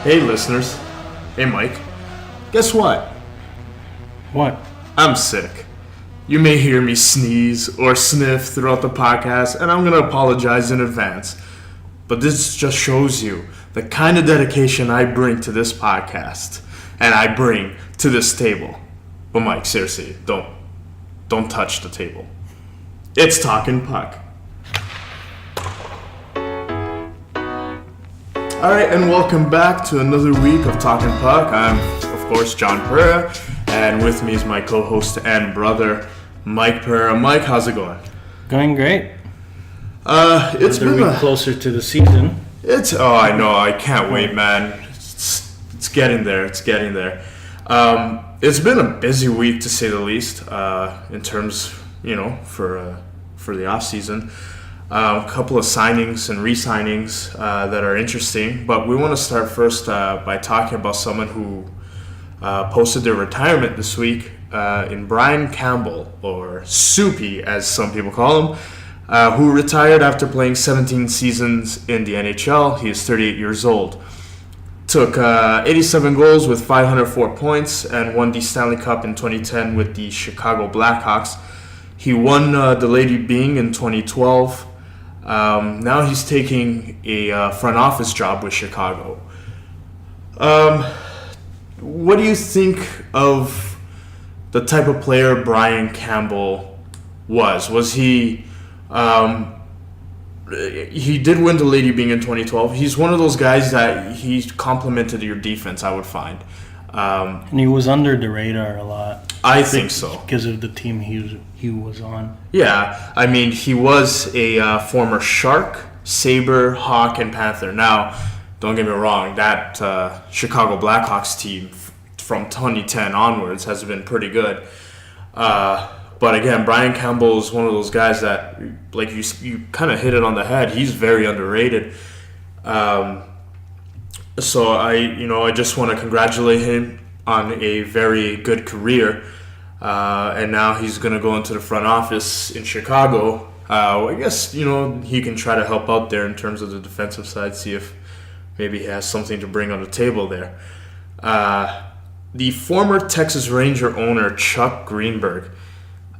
Hey listeners. Hey Mike. Guess what? What? I'm sick. You may hear me sneeze or sniff throughout the podcast, and I'm going to apologize in advance. But this just shows you the kind of dedication I bring to this podcast and I bring to this table. But Mike, seriously, don't touch the table. It's Talkin Puck. Alright, and welcome back to another week of Talkin Puck. I'm, of course, John Pereira, and with me is my co-host and brother, Mike Pereira. Mike, how's it going? Going great. It's been a week closer to the season. I know, I can't wait, man. It's getting there. It's getting there. It's been a busy week to say the least, in terms, for the off season. A couple of signings and re-signings that are interesting, but we want to start first by talking about someone who posted their retirement this week in Brian Campbell, or Soupy as some people call him, who retired after playing 17 seasons in the NHL. He is 38 years old. Took 87 goals with 504 points and won the Stanley Cup in 2010 with the Chicago Blackhawks. He won the Lady Byng in 2012. Now he's taking a front office job with Chicago. What do you think of the type of player Brian Campbell was? Was he... he did win the Lady Byng in 2012. He's one of those guys that he complemented your defense, I would find. And he was under the radar a lot. I think so. Because of the team he was on. Yeah, I mean, he was a former Shark, Sabre, Hawk, and Panther. Now, don't get me wrong, that Chicago Blackhawks team from 2010 onwards has been pretty good. But again, Brian Campbell is one of those guys that, like you kind of hit it on the head. He's very underrated. So I just want to congratulate him on a very good career. And now he's going to go into the front office in Chicago. I guess, he can try to help out there in terms of the defensive side, see if maybe he has something to bring on the table there. The former Texas Ranger owner, Chuck Greenberg,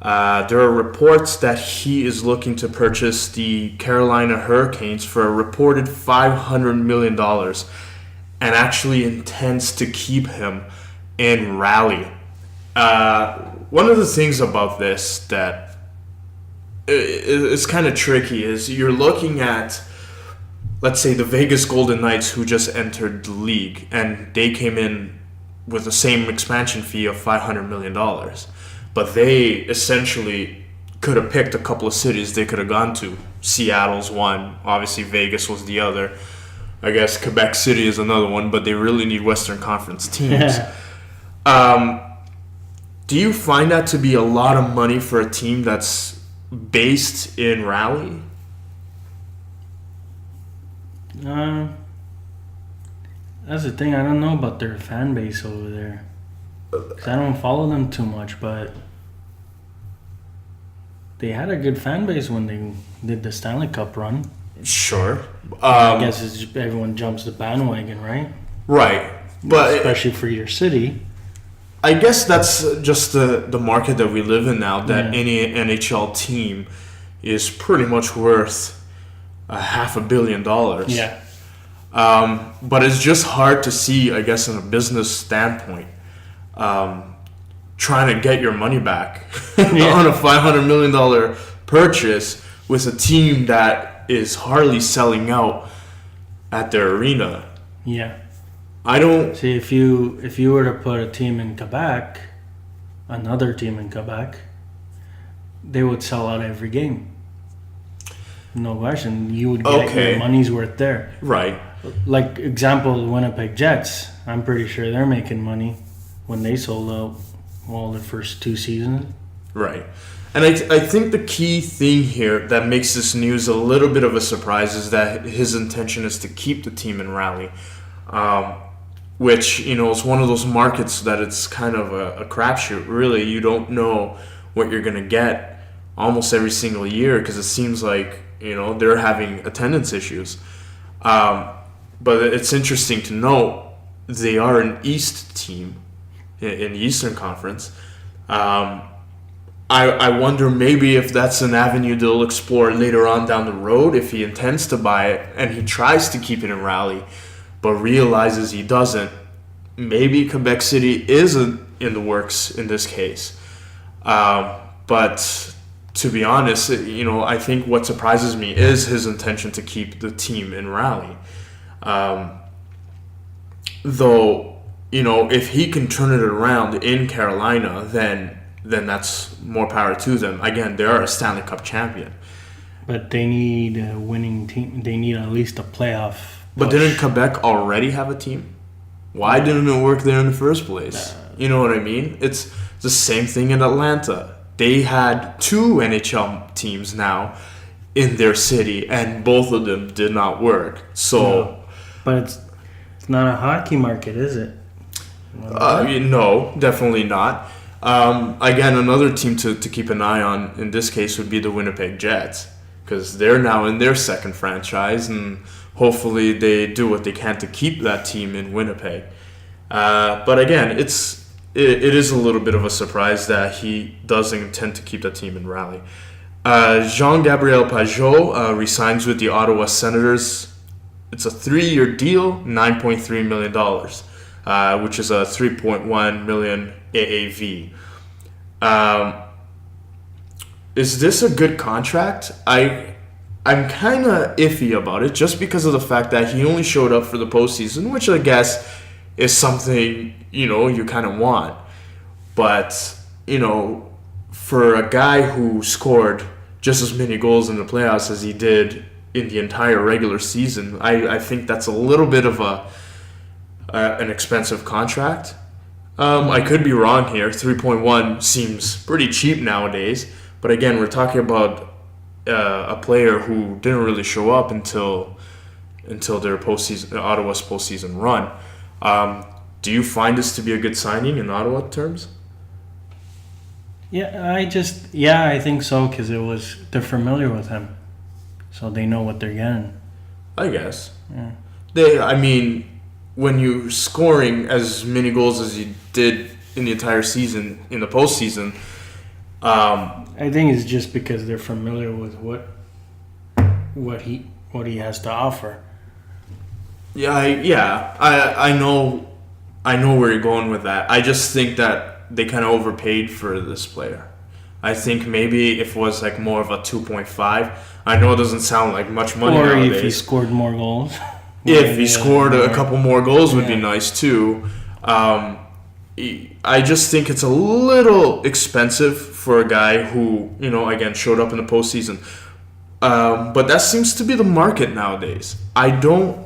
there are reports that he is looking to purchase the Carolina Hurricanes for a reported $500 million and actually intends to keep him in Raleigh. One of the things about this that is kind of tricky is you're looking at, let's say, the Vegas Golden Knights, who just entered the league, and they came in with the same expansion fee of $500 million. But they essentially could have picked a couple of cities they could have gone to. Seattle's one. Obviously, Vegas was the other. I guess Quebec City is another one, but they really need Western Conference teams. Yeah. Do you find that to be a lot of money for a team that's based in Raleigh? That's the thing. I don't know about their fan base over there. 'Cause I don't follow them too much, but they had a good fan base when they did the Stanley Cup run. Sure. I guess it's just everyone jumps the bandwagon, right? Right. But especially for your city. I guess that's just the market that we live in now, that any NHL team is pretty much worth $500 million. Yeah. But it's just hard to see, I guess, in a business standpoint, trying to get your money back on a $500 million purchase with a team that is hardly selling out at their arena. Yeah. I don't see if you were to put a team in Quebec, another team in Quebec, they would sell out every game. No question. You would get your money's worth there. Right. Like example, the Winnipeg Jets. I'm pretty sure they're making money when they sold out the first two seasons. Right. And I think the key thing here that makes this news a little bit of a surprise is that his intention is to keep the team in Raleigh, which, is one of those markets that it's kind of a crapshoot. Really, you don't know what you're going to get almost every single year because it seems like, they're having attendance issues. But it's interesting to note they are an East team in the Eastern Conference. I wonder maybe if that's an avenue they'll explore later on down the road if he intends to buy it and he tries to keep it in Raleigh, but realizes he doesn't. Maybe Quebec City is in the works in this case. But to be honest, I think what surprises me is his intention to keep the team in Raleigh. Though, if he can turn it around in Carolina, then that's more power to them. Again, they are a Stanley Cup champion. But they need a winning team. They need at least a playoff push. But didn't Quebec already have a team? Why didn't it work there in the first place? You know what I mean? It's the same thing in Atlanta. They had 2 NHL teams now in their city, and both of them did not work. So, no. But it's not a hockey market, is it? No, definitely not. Again, another team to keep an eye on in this case would be the Winnipeg Jets, because they're now in their second franchise, and hopefully they do what they can to keep that team in Winnipeg. But again, it is a little bit of a surprise that he does intend to keep that team in Raleigh. Jean-Gabriel Pageau resigns with the Ottawa Senators. It's a 3-year deal, $9.3 million, which is a $3.1 million AAV. Is this a good contract? I'm kind of iffy about it just because of the fact that he only showed up for the postseason, which I guess is something, you kind of want. But, for a guy who scored just as many goals in the playoffs as he did in the entire regular season, I think that's a little bit of an expensive contract. I could be wrong here. 3.1 seems pretty cheap nowadays. But again, we're talking about a player who didn't really show up until their Ottawa's postseason run. Do you find this to be a good signing in Ottawa terms? Yeah, I think so, because they're familiar with him, so they know what they're getting. I guess. Yeah. When you're scoring as many goals as you did in the entire season in the postseason, I think it's just because they're familiar with what he has to offer. I know where you're going with that. I just think that they kind of overpaid for this player. I think maybe if it was like more of a 2.5, I know it doesn't sound like much money nowadays. Or if he scored more goals. If he scored a couple more goals would be nice too. I just think it's a little expensive for a guy who, again, showed up in the postseason. But that seems to be the market nowadays. I don't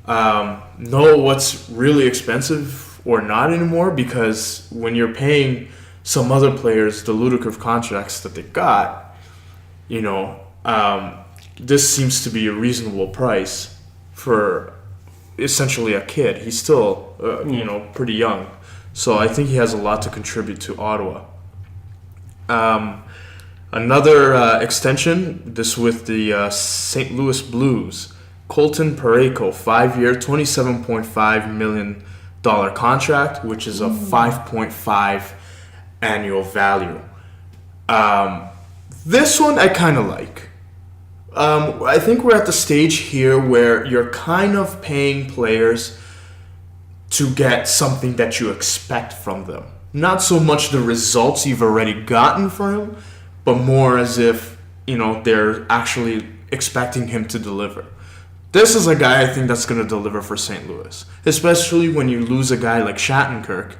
know what's really expensive or not anymore, because when you're paying some other players the ludicrous contracts that they got, this seems to be a reasonable price for essentially a kid. He's still, pretty young. So I think he has a lot to contribute to Ottawa. Another extension, this with the St. Louis Blues. Colton Parayko, 5-year, $27.5 million contract, which is a 5.5 annual value. This one I kind of like. I think we're at the stage here where you're kind of paying players to get something that you expect from them. Not so much the results you've already gotten from him, but more as if, they're actually expecting him to deliver. This is a guy I think that's going to deliver for St. Louis, especially when you lose a guy like Shattenkirk,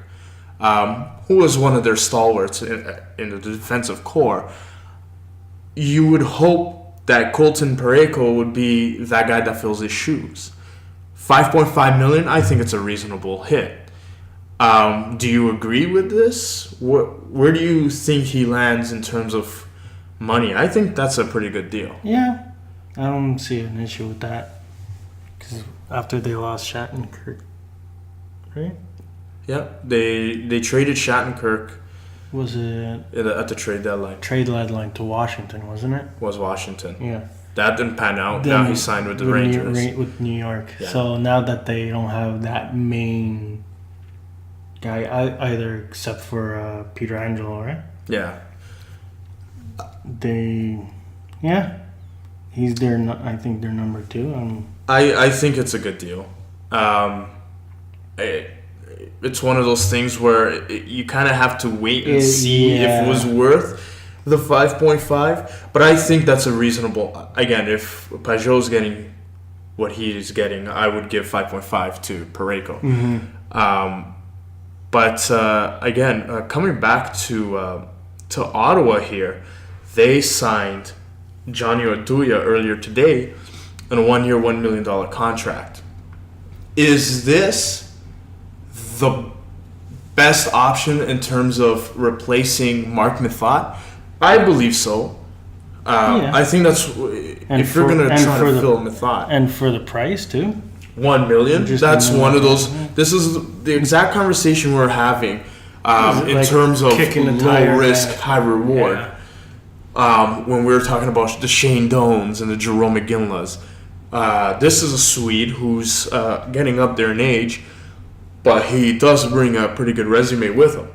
who was one of their stalwarts in the defensive core. You would hope that Colton Parayko would be that guy that fills his shoes. $5.5 million, I think it's a reasonable hit. Do you agree with this? Where do you think he lands in terms of money? I think that's a pretty good deal. Yeah, I don't see an issue with that. Because after they lost Shattenkirk, right? Yeah, they traded Shattenkirk. Was it at the trade deadline? Trade deadline to Washington, wasn't it? Was Washington. Yeah. That didn't pan out. Now he signed with the Rangers. With New York. Yeah. So now that they don't have that main guy either, except for Peter Angelo, right? Yeah. He's their. I think they're number 2. I think it's a good deal. It's one of those things where you kind of have to wait and see if it was worth the 5.5. But I think that's a reasonable. Again, if Pajot's getting what he's getting, I would give 5.5 to Parayko. Mm-hmm. But again, coming back to Ottawa here, they signed Johnny Oduya earlier today on a 1-year, $1 million contract. Is this the best option in terms of replacing Mark Methot? I believe so. I think that's if you're going to try to fill Methot. And for the price, too. $1 million. That's one of those. This is the exact conversation we're having in terms of low risk, high reward. Yeah. When we were talking about the Shane Doans and the Jerome McGinley's. This is a Swede who's getting up there in age, but he does bring a pretty good resume with him.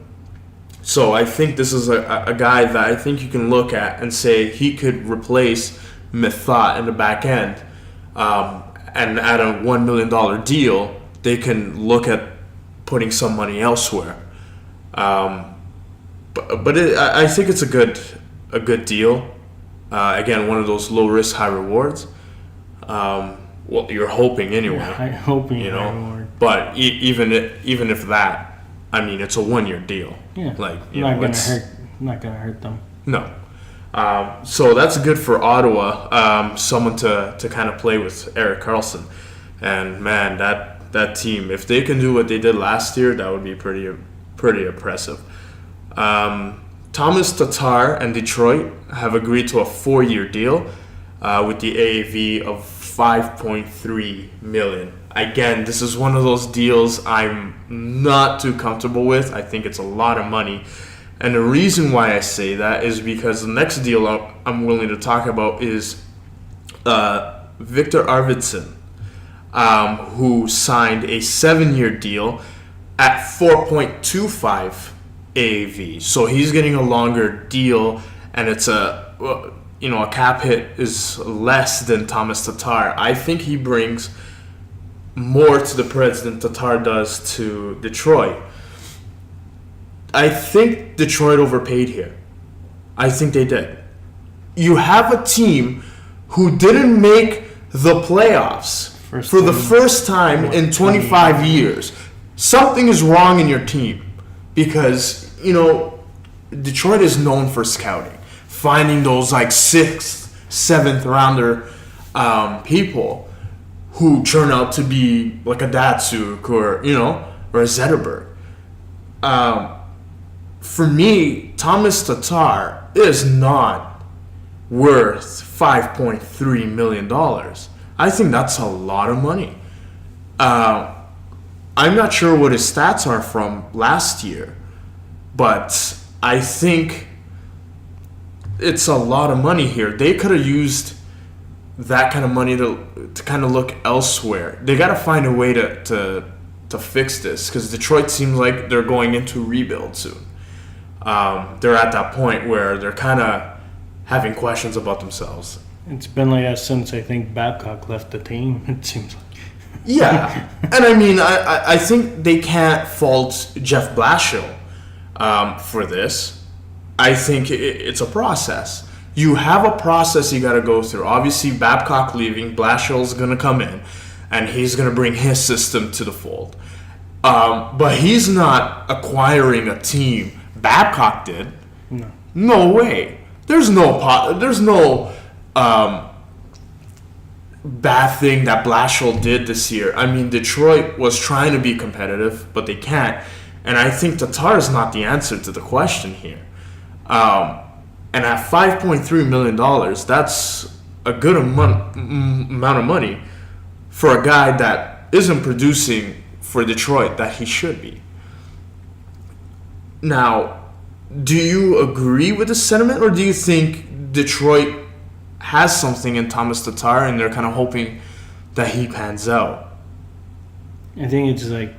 So I think this is a guy that I think you can look at and say he could replace Methot in the back end. And at a $1 million deal, they can look at putting some money elsewhere. I think it's a good deal. Again, one of those low risk, high rewards. Well, you're hoping anyway. Yeah, I'm hoping, you know. But even if that, I mean, it's a 1-year deal. Yeah, like not gonna hurt them. No. So that's good for Ottawa. Someone to kind of play with Erik Karlsson, and man, that team, if they can do what they did last year, that would be pretty impressive. Thomas Tatar and Detroit have agreed to a 4-year deal with the AAV of $5.3 million. Again, this is one of those deals I'm not too comfortable with. I think it's a lot of money. And the reason why I say that is because the next deal I'm willing to talk about is Victor Arvidsson, who signed a 7-year deal at 4.25 AAV. So he's getting a longer deal, and it's a cap hit is less than Thomas Tatar. I think he brings more to the Preds than Tatar does to Detroit. I think Detroit overpaid here. I think they did. You have a team who didn't make the playoffs for the first time in 25 years. Something is wrong in your team because, Detroit is known for scouting, finding those like 6th, 7th rounder people who turn out to be like a Datsuk or a Zetterberg. For me, Thomas Tatar is not worth $5.3 million. I think that's a lot of money. I'm not sure what his stats are from last year, but I think it's a lot of money here. They could have used that kind of money to kind of look elsewhere. They got to find a way to fix this because Detroit seems like they're going into rebuild soon. They're at that point where they're kind of having questions about themselves. It's been like that since I think Babcock left the team, it seems like. Yeah, and I mean, I think they can't fault Jeff Blashill for this. I think it's a process. You have a process you got to go through. Obviously, Babcock leaving, Blashill's going to come in, and he's going to bring his system to the fold. But he's not acquiring a team. Babcock did. No way. There's no bad thing that Blashill did this year. I mean, Detroit was trying to be competitive, but they can't. And I think Tatar is not the answer to the question here. And at $5.3 million, that's a good amount of money for a guy that isn't producing for Detroit that he should be. Now, do you agree with the sentiment, or do you think Detroit has something in Thomas Tatar, and they're kind of hoping that he pans out. I think it's like,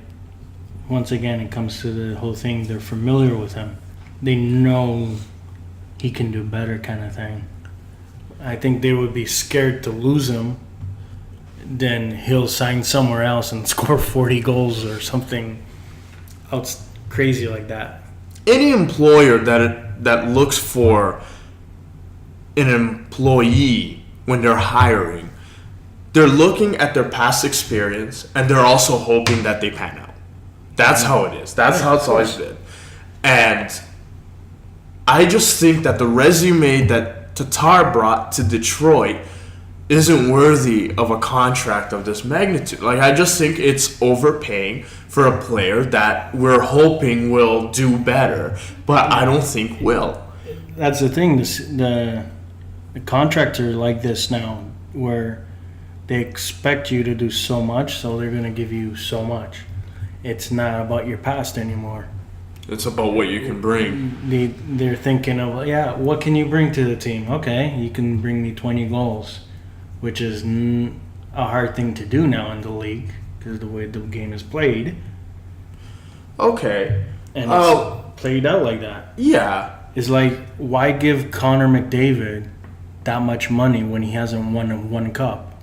once again, it comes to the whole thing. They're familiar with him. They know he can do better, kind of thing. I think they would be scared to lose him. Then he'll sign somewhere else and score 40 goals or something else crazy like that. Any employer that looks for an employee when they're hiring, they're looking at their past experience and they're also hoping that they pan out. That's how it is. That's how it's always been. And I just think that the resume that Tatar brought to Detroit isn't worthy of a contract of this magnitude. Like, I just think it's overpaying for a player that we're hoping will do better, but I don't think will. That's the thing. The contracts are like this now, where they expect you to do so much, so they're going to give you so much. It's not about your past anymore. It's about what you can bring. They're thinking of, what can you bring to the team? Okay, you can bring me 20 goals, which is a hard thing to do now in the league because of the way the game is played. Okay. And it's played out like that. Yeah. It's like, why give Connor McDavid that much money when he hasn't won one cup?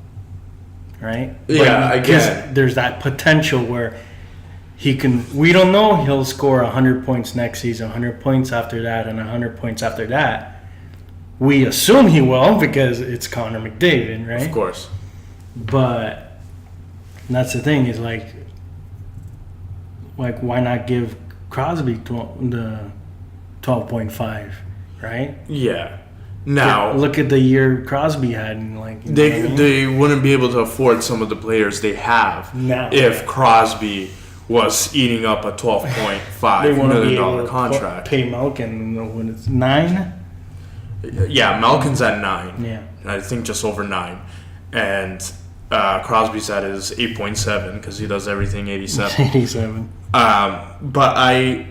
Right? Yeah, I get it. There's that potential where he can, we don't know, he'll score 100 points next season, 100 points after that, and 100 points after that. We assume he will because it's Connor McDavid, right? Of course. But that's the thing, is like why not give Crosby the 12.5, right? Yeah. Now look at the year Crosby had, and like they wouldn't be able to afford some of the players they have now if Crosby was eating up a $12.5 million contract. Pay Malkin when it's 9. Yeah, Malkin's at 9. Yeah, I think just over 9, and Crosby's at his 8.7 because he does everything 87. 87. But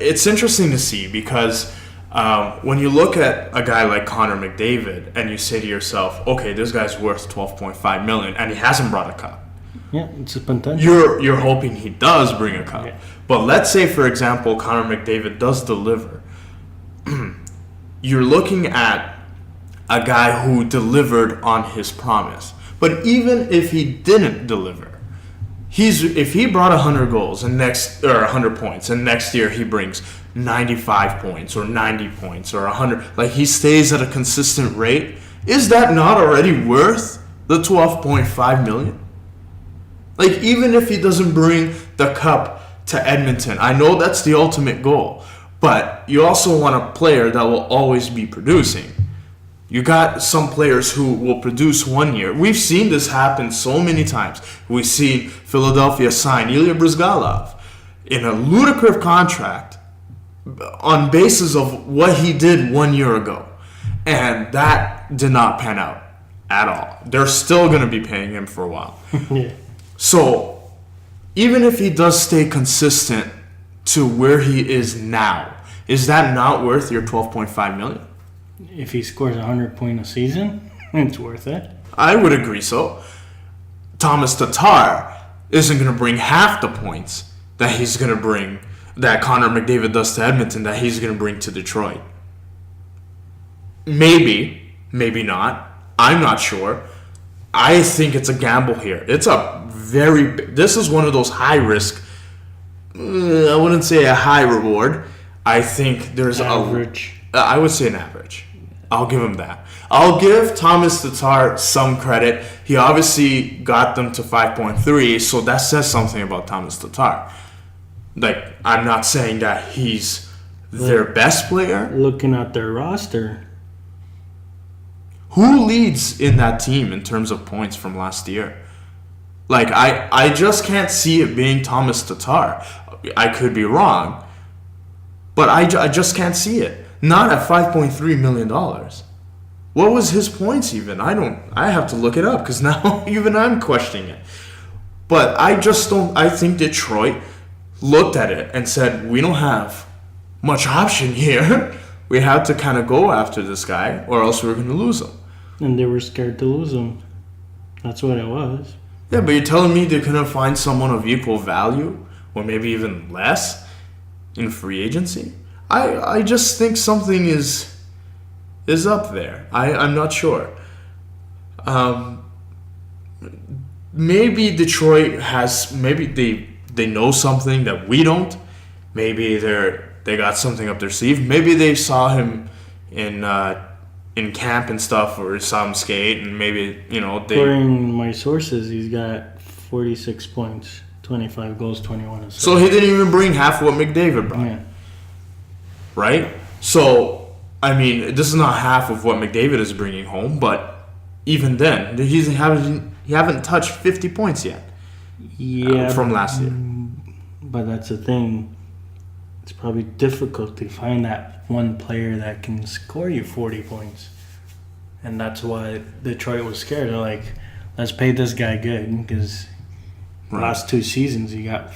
it's interesting to see because when you look at a guy like Connor McDavid and you say to yourself, okay, this guy's worth $12.5 million and he hasn't brought a cup. Yeah, it's a potential. You're hoping he does bring a cup. Yeah. But let's say, for example, Connor McDavid does deliver. You're looking at a guy who delivered on his promise. But even if he didn't deliver, if he brought 100 goals or 100 points, and next year he brings 95 points or 90 points or 100, like he stays at a consistent rate, is that not already worth the $12.5 million? Like, even if he doesn't bring the cup to Edmonton, I know that's the ultimate goal, but you also want a player that will always be producing. You got some players who will produce 1 year. We've seen this happen so many times. We've seen Philadelphia sign Ilya Bryzgalov in a ludicrous contract on basis of what he did 1 year ago. And that did not pan out at all. They're still going to be paying him for a while. Yeah. So, even if he does stay consistent to where he is now, is that not worth your $12.5 million? If he scores 100 points a season, it's worth it. I would agree so. Thomas Tatar isn't going to bring half the points that he's going to bring, that Connor McDavid does to Edmonton, that he's going to bring to Detroit. Maybe, maybe not. I'm not sure. I think it's a gamble here. It's this is one of those high risk, I wouldn't say a high reward. I think there's average. I would say an average. I'll give him that. I'll give Thomas Tatar some credit. He obviously got them to 5.3, so that says something about Thomas Tatar. Like, I'm not saying that he's their best player. Looking at their roster, who leads in that team in terms of points from last year? Like, I just can't see it being Thomas Tatar. I could be wrong, but I just can't see it. Not at $5.3 million. What was his points even? I have to look it up because now even I'm questioning it. But I think Detroit looked at it and said, we don't have much option here. We have to kind of go after this guy or else we're going to lose him. And they were scared to lose him. That's what it was. Yeah, but you're telling me they couldn't find someone of equal value, or maybe even less, in free agency? I just think something is up there. I'm not sure. Maybe Detroit has, maybe they know something that we don't. Maybe they got something up their sleeve. Maybe they saw him in camp and stuff, or saw him skate, and maybe they. According to my sources, he's got 46 points, 25 goals, 21 assists. So he didn't even bring half of what McDavid brought. Yeah. Right? So, I mean, this is not half of what McDavid is bringing home, but even then, he haven't touched 50 points yet. Yeah. From last year. But that's the thing. It's probably difficult to find that one player that can score you 40 points. And that's why Detroit was scared. They're like, let's pay this guy good, because last 2 seasons he got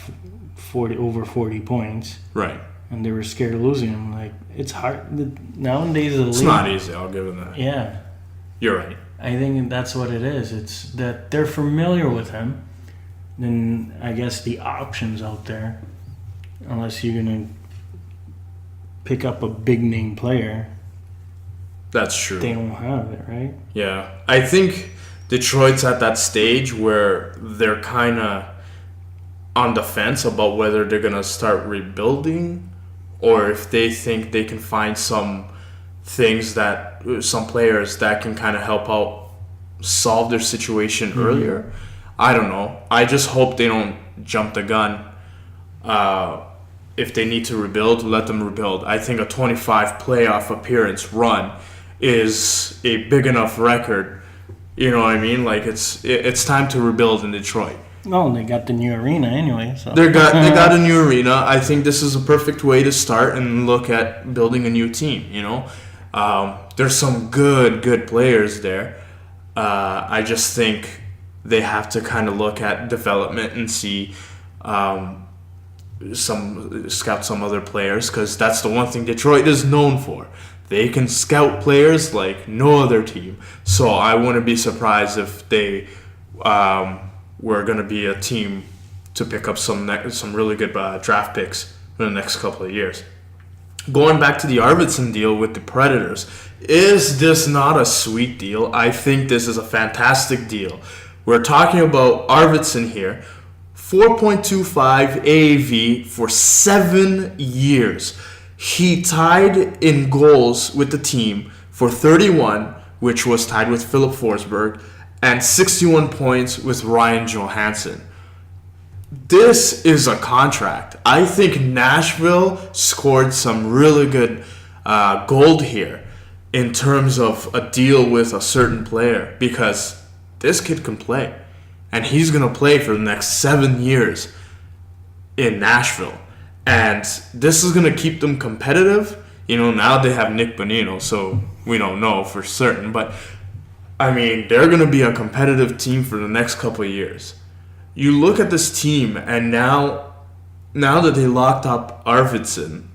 over 40 points. Right. And they were scared of losing him. Like, it's hard. Nowadays, it's not easy, I'll give them that. Yeah. You're right. I think that's what it is. It's that they're familiar with him. Then I guess the options out there, unless you're going to pick up a big name player. That's true. They don't have it, right? Yeah. I think Detroit's at that stage where they're kind of on the fence about whether they're going to start rebuilding, or if they think they can find some players that can kind of help out solve their situation earlier. I don't know. I just hope they don't jump the gun. If they need to rebuild, let them rebuild. I think a 25 playoff appearance run is a big enough record. You know what I mean? Like, it's time to rebuild in Detroit. No, they got the new arena anyway. So. They got a new arena. I think this is a perfect way to start and look at building a new team. There's some good players there. I just think they have to kind of look at development and see scout some other players, because that's the one thing Detroit is known for. They can scout players like no other team. So I wouldn't be surprised if they were going to be a team to pick up some really good draft picks in the next couple of years. Going back to the Arvidsson deal with the Predators, is this not a sweet deal? I think this is a fantastic deal. We're talking about Arvidsson here, 4.25 AAV for 7 years. He tied in goals with the team for 31, which was tied with Philip Forsberg, and 61 points with Ryan Johansson. This is a contract. I think Nashville scored some really good gold here in terms of a deal with a certain player, because this kid can play. And he's going to play for the next 7 years in Nashville. And this is going to keep them competitive. Now they have Nick Bonino, so we don't know for certain. But, I mean, they're going to be a competitive team for the next couple of years. You look at this team, and now that they locked up Arvidsson,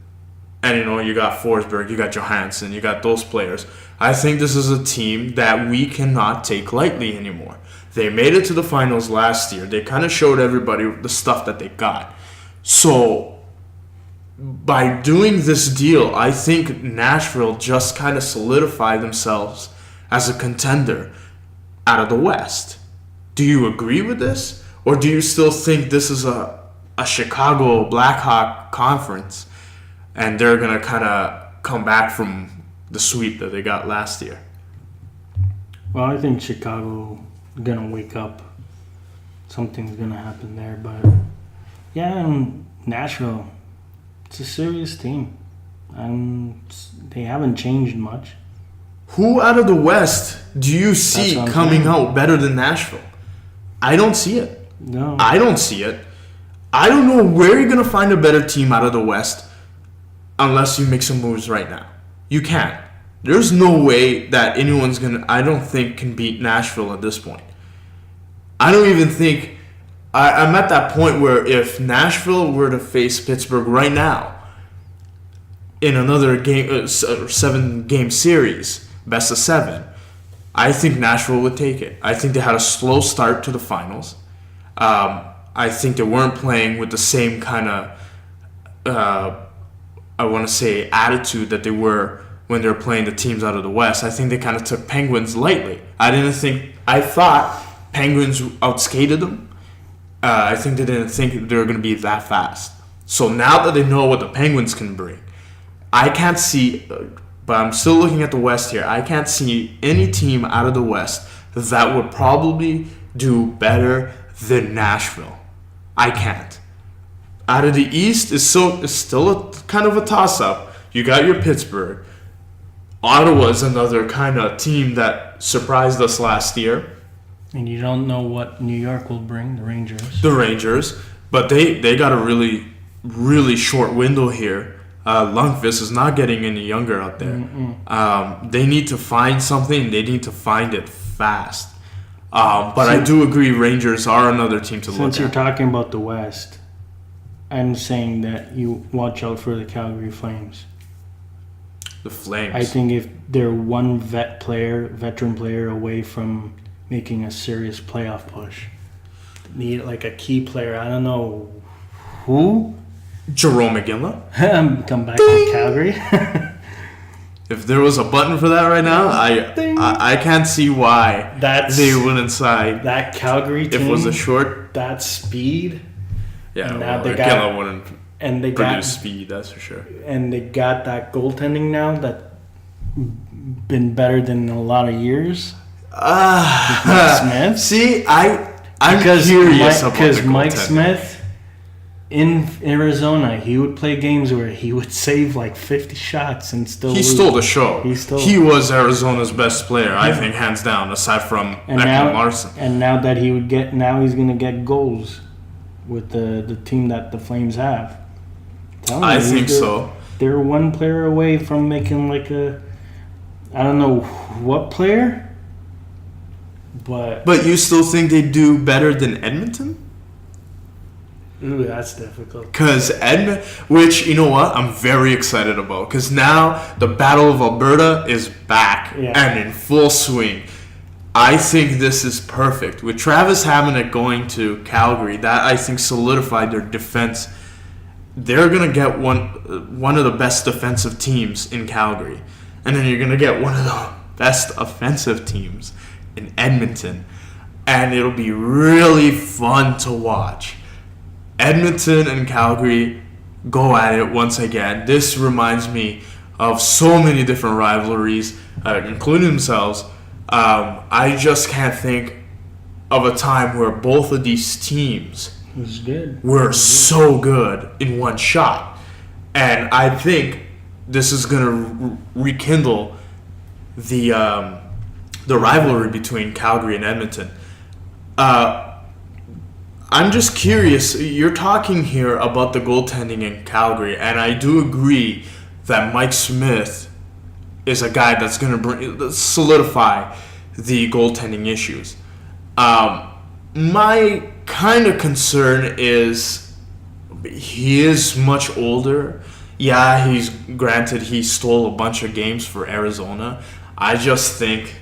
and, you got Forsberg, you got Johansson, you got those players, I think this is a team that we cannot take lightly anymore. They made it to the finals last year. They kind of showed everybody the stuff that they got. So, by doing this deal, I think Nashville just kind of solidified themselves as a contender out of the West. Do you agree with this? Or do you still think this is a Chicago Blackhawk conference and they're going to kind of come back from the sweep that they got last year? Well, I think Chicago is going to wake up. Something's going to happen there. But, yeah, and Nashville, it's a serious team. They haven't changed much. Who out of the West do you see coming out better than Nashville? I don't see it. No. I don't see it. I don't know where you're going to find a better team out of the West unless you make some moves right now. You can't. There's no way that anyone's I don't think, can beat Nashville at this point. I don't even think... I'm at that point where if Nashville were to face Pittsburgh right now in another game, 7-game series, best of 7, I think Nashville would take it. I think they had a slow start to the finals. I think they weren't playing with the same kind of, I want to say, attitude that they were when they were playing the teams out of the West. I think they kind of took Penguins lightly. I thought Penguins outskated them. I think they didn't think they were going to be that fast. So now that they know what the Penguins can bring, I can't see, but I'm still looking at the West here, I can't see any team out of the West that would probably do better than Nashville. I can't. Out of the East is still a kind of a toss-up. You got your Pittsburgh. Ottawa's another kind of team that surprised us last year. And you don't know what New York will bring, the Rangers. But they got a really, really short window here. Lundqvist is not getting any younger out there. They need to find something. They need to find it fast. But I do agree Rangers are another team to look at. Since you're talking about the West, I'm saying that you watch out for the Calgary Flames. The Flames. I think if they're one veteran player away from making a serious playoff push, need like a key player. I don't know who. Jerome McGinley. Come back to Calgary. If there was a button for that right now, I can't see why they wouldn't sign that Calgary team. If it was a short, that speed. Yeah, and now McGinley wouldn't they produce speed. That's for sure. And they got that goaltending now that been better than a lot of years. Mike Smith. See, I'm curious about because Mike Smith in Arizona, he would play games where he would save like 50 shots and still. He stole the show. He was Arizona's best player, I think, hands down, aside from Ekman Larsson. And now that he's gonna get goals with the team that the Flames have. I think so. They're one player away from making like I don't know what player. But you still think they do better than Edmonton? Ooh, that's difficult. Because which, you know what, I'm very excited about. Because now the Battle of Alberta is back and in full swing. I think this is perfect. With Travis Hamonic going to Calgary, that I think solidified their defense. They're going to get one of the best defensive teams in Calgary. And then you're going to get one of the best offensive teams in Edmonton, and it'll be really fun to watch. Edmonton and Calgary go at it once again. This reminds me of so many different rivalries, including themselves. I just can't think of a time where both of these teams were so good in one shot. And I think this is going to rekindle the rivalry between Calgary and Edmonton. I'm just curious. You're talking here about the goaltending in Calgary, and I do agree that Mike Smith is a guy that's going to solidify the goaltending issues. My kind of concern is he is much older. Yeah, he stole a bunch of games for Arizona. I just think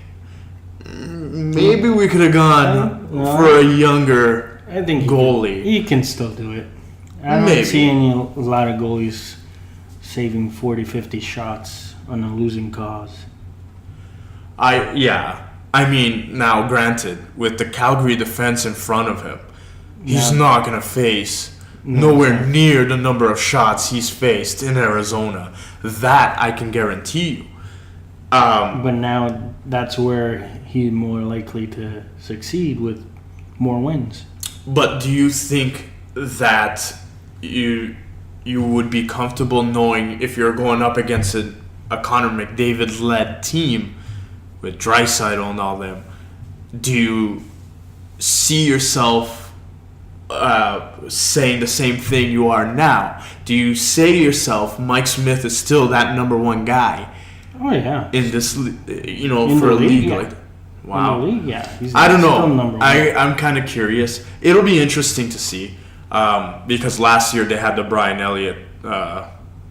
maybe we could have gone for a younger goalie. He can still do it. I don't see a lot of goalies saving 40, 50 shots on a losing cause. I mean, now granted, with the Calgary defense in front of him, he's not going to face nowhere near the number of shots he's faced in Arizona. That I can guarantee you. But now that's where he's more likely to succeed with more wins. But do you think that you would be comfortable knowing if you're going up against a Connor McDavid-led team with Draisaitl and all them, do you see yourself saying the same thing you are now? Do you say to yourself, Mike Smith is still that number one guy? Oh yeah. In this, for a league like that. Wow. In the league, yeah. I don't know. I'm kind of curious. It'll be interesting to see because last year they had the Brian Elliott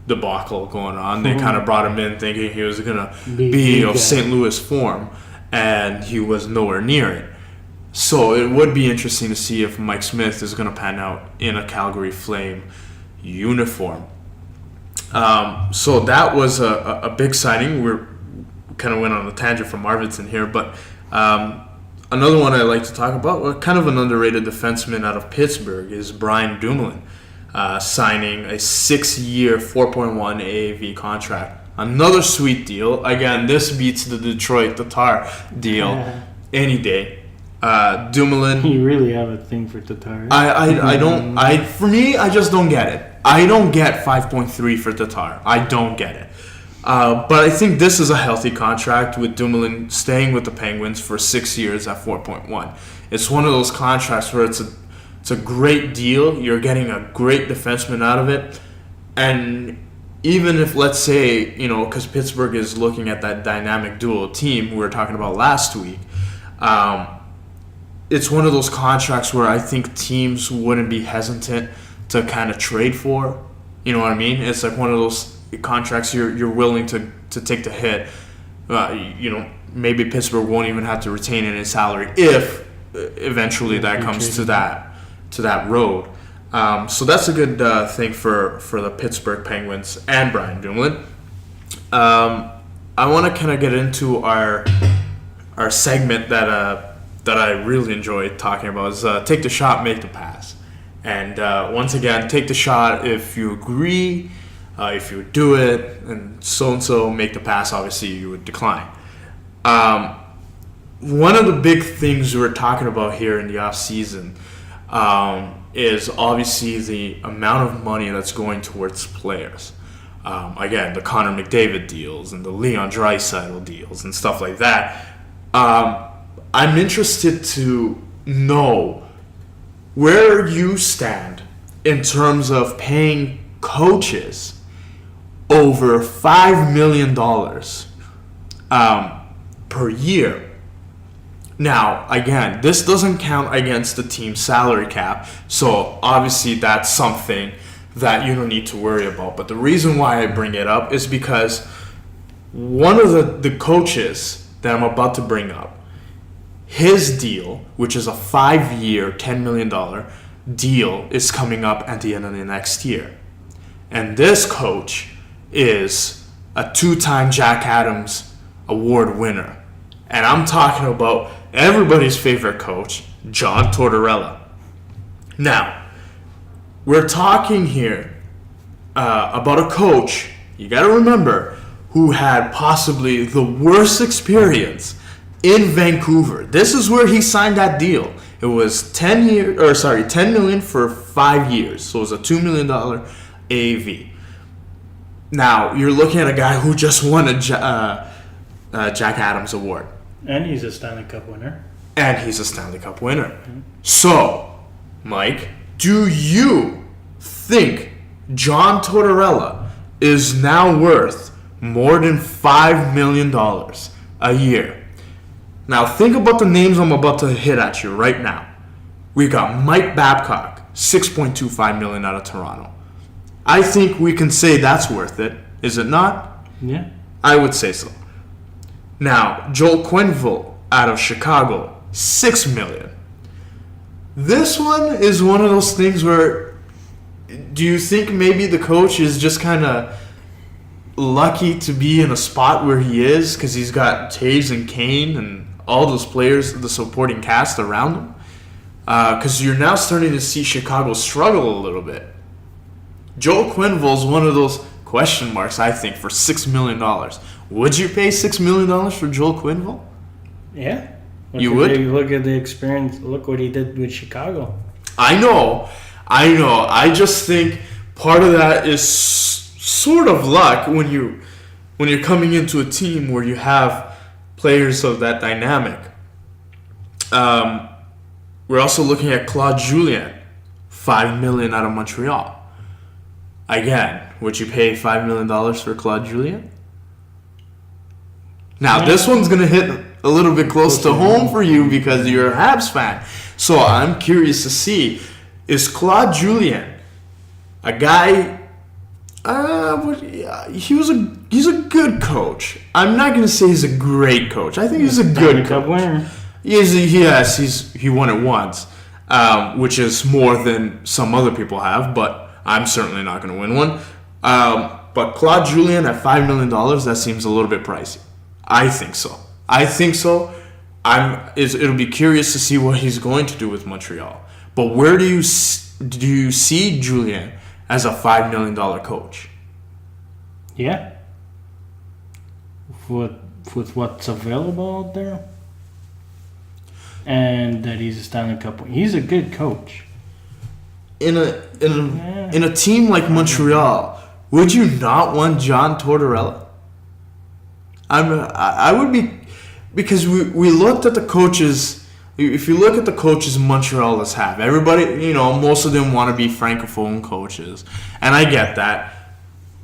debacle going on. They kind of brought him in thinking he was going to be of St. Louis form. and he was nowhere near it. So it would be interesting to see if Mike Smith is going to pan out in a Calgary Flame uniform. So that was a big signing. We're kind of went on a tangent from Arvidsson here, but another one I like to talk about, kind of an underrated defenseman out of Pittsburgh, is Brian Dumoulin, signing a 6-year, $4.1 AAV contract. Another sweet deal. Again, this beats the Detroit Tatar deal any day. Dumoulin. You really have a thing for Tatar. For me, I just don't get it. I don't get 5.3 for Tatar. I don't get it. But I think this is a healthy contract with Dumoulin staying with the Penguins for 6 years at 4.1. It's one of those contracts where it's a great deal. You're getting a great defenseman out of it. And even if, let's say, because Pittsburgh is looking at that dynamic dual team we were talking about last week, it's one of those contracts where I think teams wouldn't be hesitant to kind of trade for. You know what I mean? It's like one of those contracts you're willing to take the hit. Maybe Pittsburgh won't even have to retain any salary if eventually that comes to that road. So that's a good thing for the Pittsburgh Penguins and Brian Dumoulin. I want to kind of get into our segment that I really enjoy talking about is take the shot, make the pass. And once again, take the shot if you agree, if you would do it, and so make the pass, obviously you would decline. One of the big things we're talking about here in the off season is obviously the amount of money that's going towards players. Again, the Connor McDavid deals and the Leon Draisaitl deals and stuff like that. I'm interested to know where you stand in terms of paying coaches over $5 million per year. Now, again, this doesn't count against the team's salary cap, so obviously that's something that you don't need to worry about. But the reason why I bring it up is because one of the coaches that I'm about to bring up, his deal, which is a 5-year, $10 million deal, is coming up at the end of the next year. And this coach is a 2-time Jack Adams Award winner. And I'm talking about everybody's favorite coach, John Tortorella. Now, we're talking here about a coach, you got to remember, who had possibly the worst experience in Vancouver. This is where he signed that deal. It was $10 million for 5 years. So it was a $2 million AAV. Now, you're looking at a guy who just won a Jack Adams Award. And he's a Stanley Cup winner. Mm-hmm. So, Mike, do you think John Tortorella is now worth more than $5 million a year? Now, think about the names I'm about to hit at you right now. We got Mike Babcock, $6.25 million out of Toronto. I think we can say that's worth it. Is it not? Yeah. I would say so. Now, Joel Quenneville out of Chicago, $6 million. This one is one of those things where, do you think maybe the coach is just kind of lucky to be in a spot where he is because he's got Taves and Kane and all those players, the supporting cast around him? Because you're now starting to see Chicago struggle a little bit. Joel Quenneville is one of those question marks, I think, for $6 million. Would you pay $6 million for Joel Quenneville? Yeah. You would? Look at the experience. Look what he did with Chicago. I know. I just think part of that is sort of luck when you're coming into a team where you have players of that dynamic. We're also looking at Claude Julien, $5 million out of Montreal. Again, would you pay $5 million for Claude Julien? Now, this one's going to hit a little bit close to home for you because you're a Habs fan. So I'm curious to see, is Claude Julien a guy... he he's a good coach. I'm not going to say he's a great coach. I think he's a good coach. Winner. He won it once, which is more than some other people have, but I'm certainly not going to win one. But Claude Julien at $5 million, that seems a little bit pricey. I think so. It'll be curious to see what he's going to do with Montreal. But where do you see Julien as a $5 million coach? Yeah. With what's available out there, and that he's a Stanley Cup. He's a good coach. In a team like Montreal, would you not want John Tortorella? I would be, because we looked at the coaches. If you look at the coaches Montreal has have, everybody, most of them want to be francophone coaches, and I get that.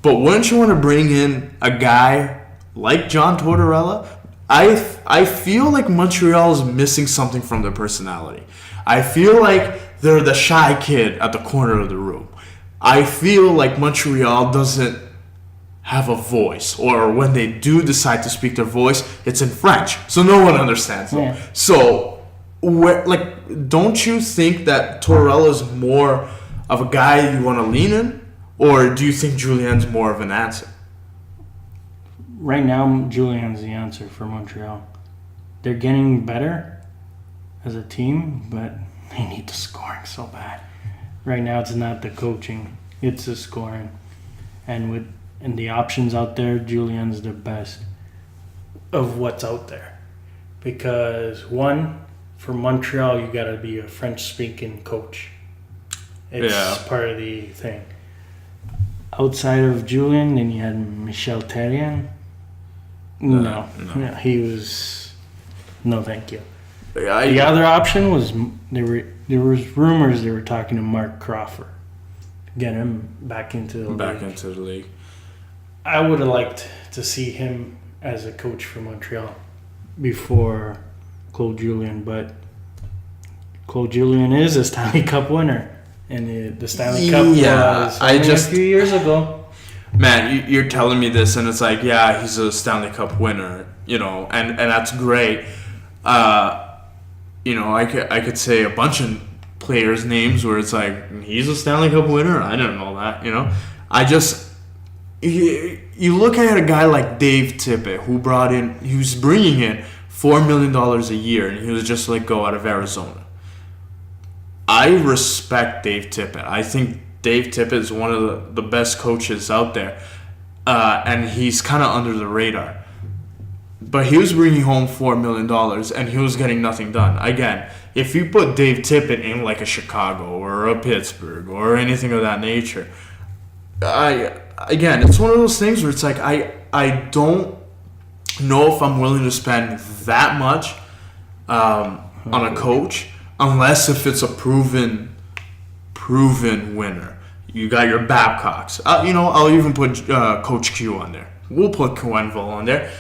But wouldn't you want to bring in a guy like John Tortorella? I feel like Montreal is missing something from their personality. I feel like they're the shy kid at the corner of the room. I feel like Montreal doesn't have a voice, or when they do decide to speak their voice, it's in French, so no one understands them. Yeah. So, don't you think that Tortorella is more of a guy you want to lean in, or do you think Julien's more of an answer? Right now, Julien's the answer for Montreal. They're getting better as a team, but they need the scoring so bad. Right now, it's not the coaching; it's the scoring, and the options out there, Julien's the best of what's out there. Because one, for Montreal, you got to be a French-speaking coach. It's part of the thing. Outside of Julien, then you had Michel Therrien. No, he was no, thank you. The other option was there was rumors they were talking to Mark Crawford, get him back into the league. I would have liked to see him as a coach for Montreal before Claude Julien, but Claude Julien is a Stanley Cup winner, and the Stanley Cup was a few years ago. Man, you're telling me this, and it's like, yeah, he's a Stanley Cup winner, and that's great. I could say a bunch of players' names where it's like, he's a Stanley Cup winner. I didn't know that, You look at a guy like Dave Tippett, he was bringing in $4 million a year, and he was just let go out of Arizona. I respect Dave Tippett. I think Dave Tippett is one of the best coaches out there, and he's kind of under the radar. But he was bringing home $4 million, and he was getting nothing done. Again, if you put Dave Tippett in like a Chicago or a Pittsburgh or anything of that nature, it's one of those things where it's like I don't know if I'm willing to spend that much on a coach unless if it's a proven winner. You got your Babcocks. I'll even put Coach Q on there. We'll put Quenville on there.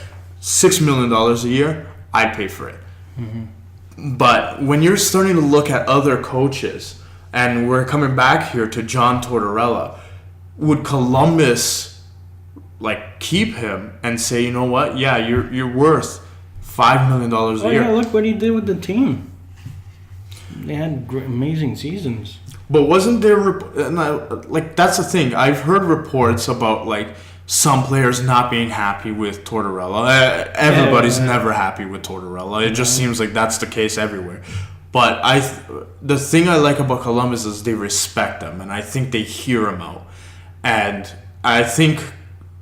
$6 million a year, I'd pay for it. Mm-hmm. But when you're starting to look at other coaches, and we're coming back here to John Tortorella, would Columbus keep him and say, you know what? Yeah, you're worth $5 million a year. Yeah, look what he did with the team. They had amazing seasons. But wasn't there that's the thing? I've heard reports about some players not being happy with Tortorella. Everybody's never happy with Tortorella. It just seems like that's the case everywhere. But the thing I like about Columbus is they respect him, and I think they hear him out. And I think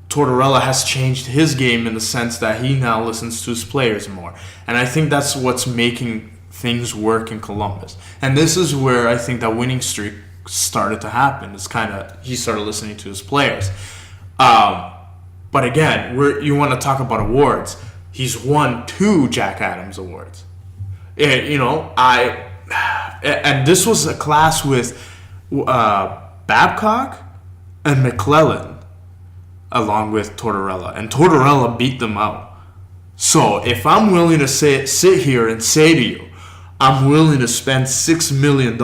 Tortorella has changed his game in the sense that he now listens to his players more. And I think that's what's making things work in Columbus. And this is where I think that winning streak started to happen. It's he started listening to his players. But again, you want to talk about awards. He's won 2 Jack Adams awards. And this was a class with Babcock and McClellan along with Tortorella. And Tortorella beat them out. So if I'm willing to sit here and say to you, I'm willing to spend $6 million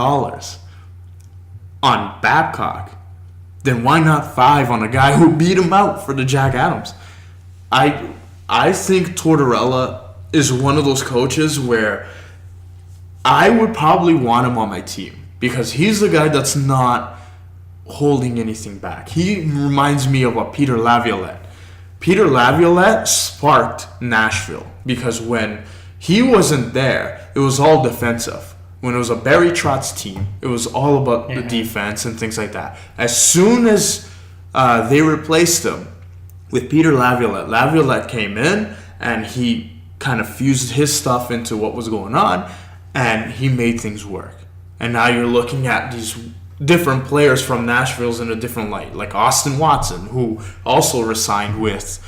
on Babcock, then why not 5 on a guy who beat him out for the Jack Adams? I think Tortorella is one of those coaches where I would probably want him on my team because he's the guy that's not holding anything back. He reminds me of a Peter Laviolette. Peter Laviolette sparked Nashville because when he wasn't there, it was all defensive. When it was a Barry Trotz team, it was all about the defense and things like that. As soon as they replaced him with Peter Laviolette, Laviolette came in and he kind of fused his stuff into what was going on, and he made things work. And now you're looking at these different players from Nashville's in a different light, like Austin Watson, who also resigned with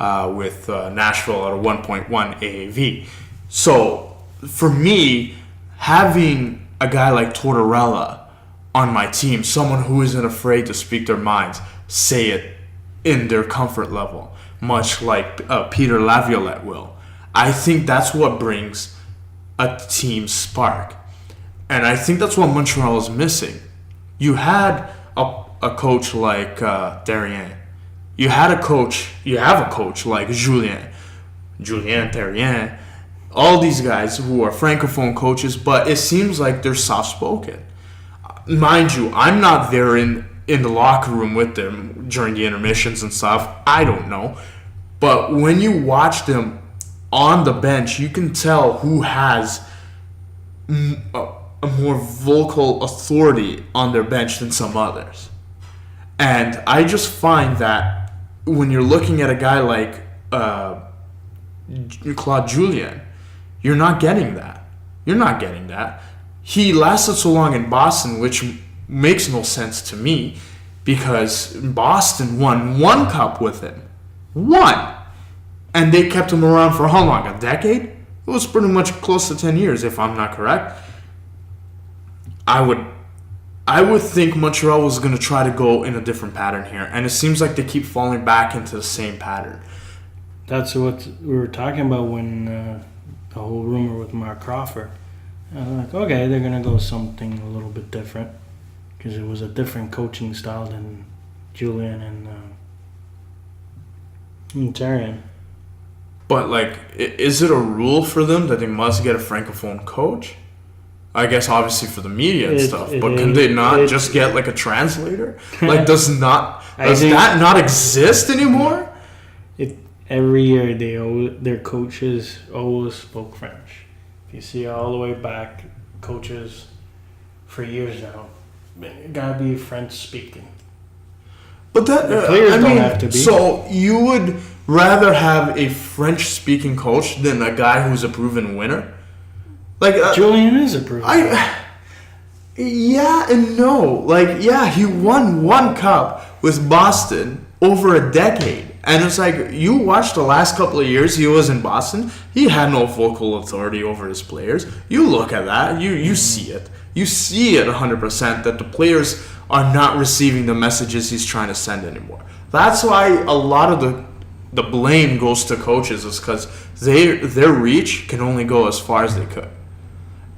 Nashville at a 1.1 AAV. So for me, having a guy like Tortorella on my team, someone who isn't afraid to speak their minds, say it in their comfort level, much like Peter Laviolette will, I think that's what brings a team spark. And I think that's what Montreal is missing. You had a coach like Therrien. You have a coach like Julien Therrien. All these guys who are francophone coaches, but it seems like they're soft-spoken. Mind you, I'm not there in the locker room with them during the intermissions and stuff. I don't know. But when you watch them on the bench, you can tell who has a more vocal authority on their bench than some others. And I just find that when you're looking at a guy like Claude Julien, you're not getting that. He lasted so long in Boston, which makes no sense to me, because Boston won one cup with him. One! And they kept him around for how long? A decade? It was pretty much close to 10 years, if I'm not correct. I would think Montreal was going to try to go in a different pattern here, and it seems like they keep falling back into the same pattern. That's what we were talking about when the whole rumor with Mark Crawford. Like, okay, they're going to go something a little bit different because it was a different coaching style than Julien and Therrien. But, like, is it a rule for them that they must get a francophone coach? I guess obviously for the media and stuff, but can they not just get like a translator? Like, does that not exist anymore? Every year their coaches always spoke French. If you see all the way back, coaches for years now, gotta be French speaking. But that the players don't have to be. So you would rather have a French speaking coach than a guy who's a proven winner? Like Julien is a proven winner. Yeah and no. Like, yeah, he won one cup with Boston over a decade. And it's like, you watch the last couple of years he was in Boston, he had no vocal authority over his players. You look at that, you see it. You see it 100% that the players are not receiving the messages he's trying to send anymore. That's why a lot of the blame goes to coaches, is because their reach can only go as far as they could.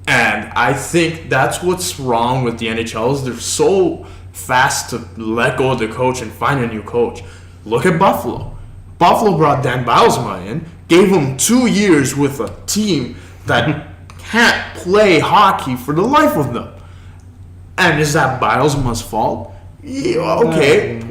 And I think that's what's wrong with the NHL, is they're so fast to let go of the coach and find a new coach. Look at Buffalo. Buffalo brought Dan Bylsma in, gave him 2 years with a team that can't play hockey for the life of them. And is that Bylsma's fault? Yeah, okay,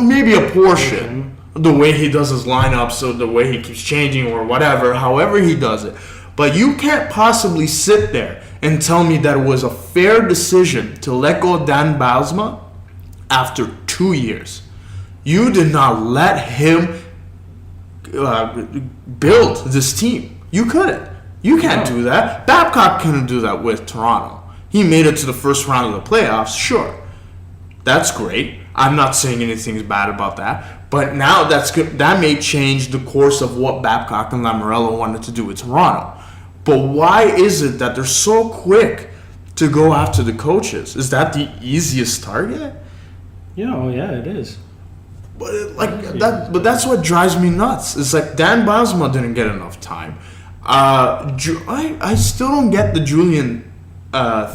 maybe a portion. The way he does his lineups, or the way he keeps changing, or whatever, however he does it. But you can't possibly sit there and tell me that it was a fair decision to let go of Dan Bylsma after 2 years. You did not let him build this team. You couldn't. You can't do that. Babcock couldn't do that with Toronto. He made it to the first round of the playoffs, sure. That's great. I'm not saying anything's bad about that. But now that may change the course of what Babcock and Lamoriello wanted to do with Toronto. But why is it that they're so quick to go after the coaches? Is that the easiest target? Yeah, it is. But that's what drives me nuts. It's like Dan Bylsma didn't get enough time. I still don't get the Julien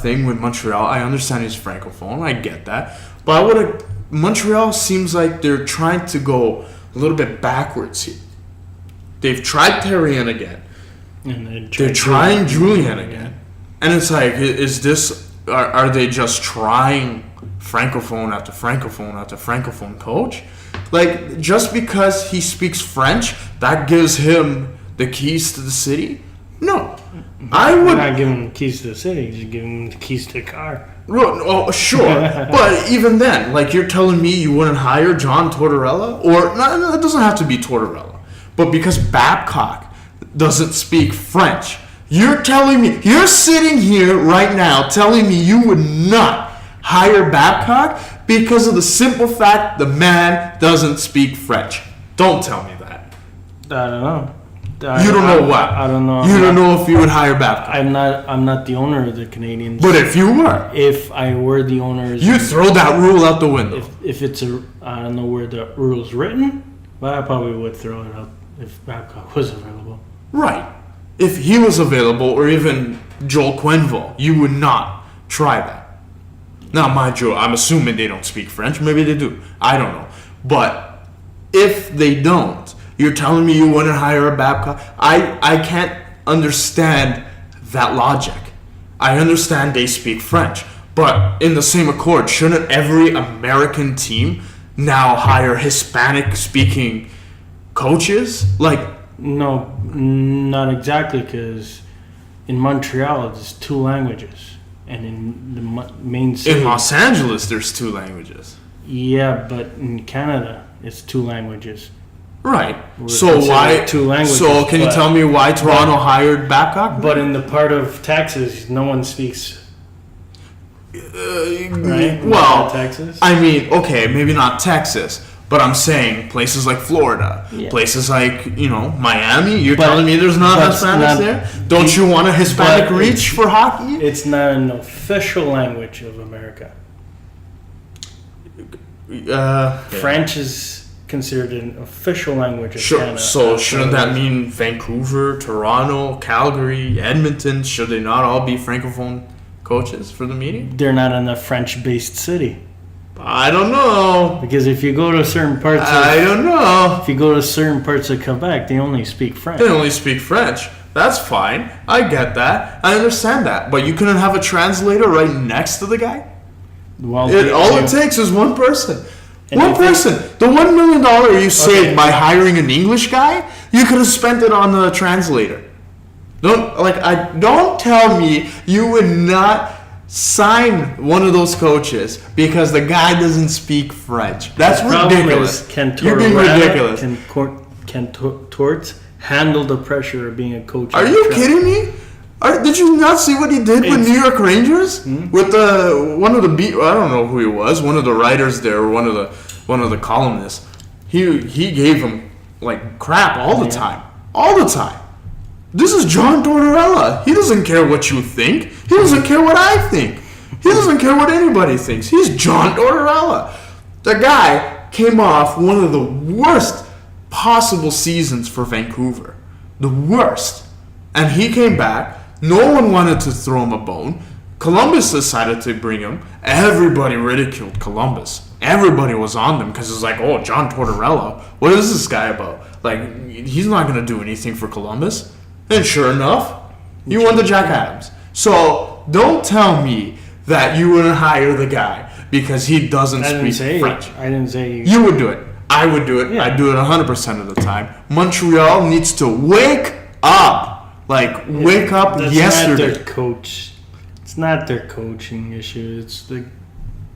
thing with Montreal. I understand he's francophone. I get that. But Montreal seems like they're trying to go a little bit backwards here. They've tried Terrien again. And they're trying Julian again. And it's like, is this... Are they just trying francophone after francophone after francophone coach? Like, just because he speaks French, that gives him the keys to the city? No. I would... You're not giving him the keys to the city. You're giving him the keys to the car. Oh, sure. But even then, like, you're telling me you wouldn't hire John Tortorella? Or, no, it doesn't have to be Tortorella. But because Babcock doesn't speak French, you're telling me... You're sitting here right now telling me you would not hire Babcock because of the simple fact the man doesn't speak French. Don't tell me that. I don't know. You don't know what? I don't know. You don't know if you would hire Babcock. I'm not the owner of the Canadians. But if you were, if I were the owner, you'd throw that rule out the window. If it's I don't know where the rule's written, but I probably would throw it out if Babcock was available. Right. If he was available, or even Joel Quenneville, you would not try that. Now, mind you, I'm assuming they don't speak French. Maybe they do. I don't know. But if they don't, you're telling me you wouldn't hire a Babcock? I can't understand that logic. I understand they speak French. But in the same accord, shouldn't every American team now hire Hispanic-speaking coaches? Like, no, not exactly, because in Montreal, there's 2 languages. And in the main city... In Los Angeles, there's 2 languages. Yeah, but in Canada, it's 2 languages. Right. So why 2 languages? So can you tell me why Toronto hired Babcock? But in the part of Texas, no one speaks. Right? Well, Texas. I mean, okay, maybe not Texas, but I'm saying places like Florida, places like Miami. You're telling me there's not Hispanics there? Don't you want a Hispanic reach for hockey? It's not an official language of America. French is considered an official language of Canada. So shouldn't that mean Vancouver, Toronto, Calgary, Edmonton? Should they not all be francophone coaches for the meeting? They're not in a French-based city. I don't know. Because if you go to certain parts if you go to certain parts of Quebec, they only speak French. They only speak French. That's fine. I get that. I understand that. But you couldn't have a translator right next to the guy? Well, it takes is one person. One person. The $1 million you saved by hiring an English guy, you could have spent it on the translator. Don't tell me you would not sign one of those coaches because the guy doesn't speak French. That's ridiculous. You're being ridiculous. Can Torts handle the pressure of being a coach? Are you kidding me? Did you not see what he did with New York Rangers? With one of the I don't know who he was, one of the writers there, one of the columnists. He gave him like crap all the time. All the time. This is John Tortorella. He doesn't care what you think. He doesn't care what I think. He doesn't care what anybody thinks. He's John Tortorella. The guy came off one of the worst possible seasons for Vancouver. The worst. And he came back. No one wanted to throw him a bone. Columbus decided to bring him. Everybody ridiculed Columbus. Everybody was on them because it's like, oh, John Tortorella. What is this guy about? Like, he's not going to do anything for Columbus. And sure enough, he won the Jack Adams. So don't tell me that you wouldn't hire the guy because he doesn't speak French. I didn't say you would do it. I would do it. Yeah. I do it 100% of the time. Montreal needs to wake up. Like, wake up yesterday. Not their coach. It's not their coaching issue. It's the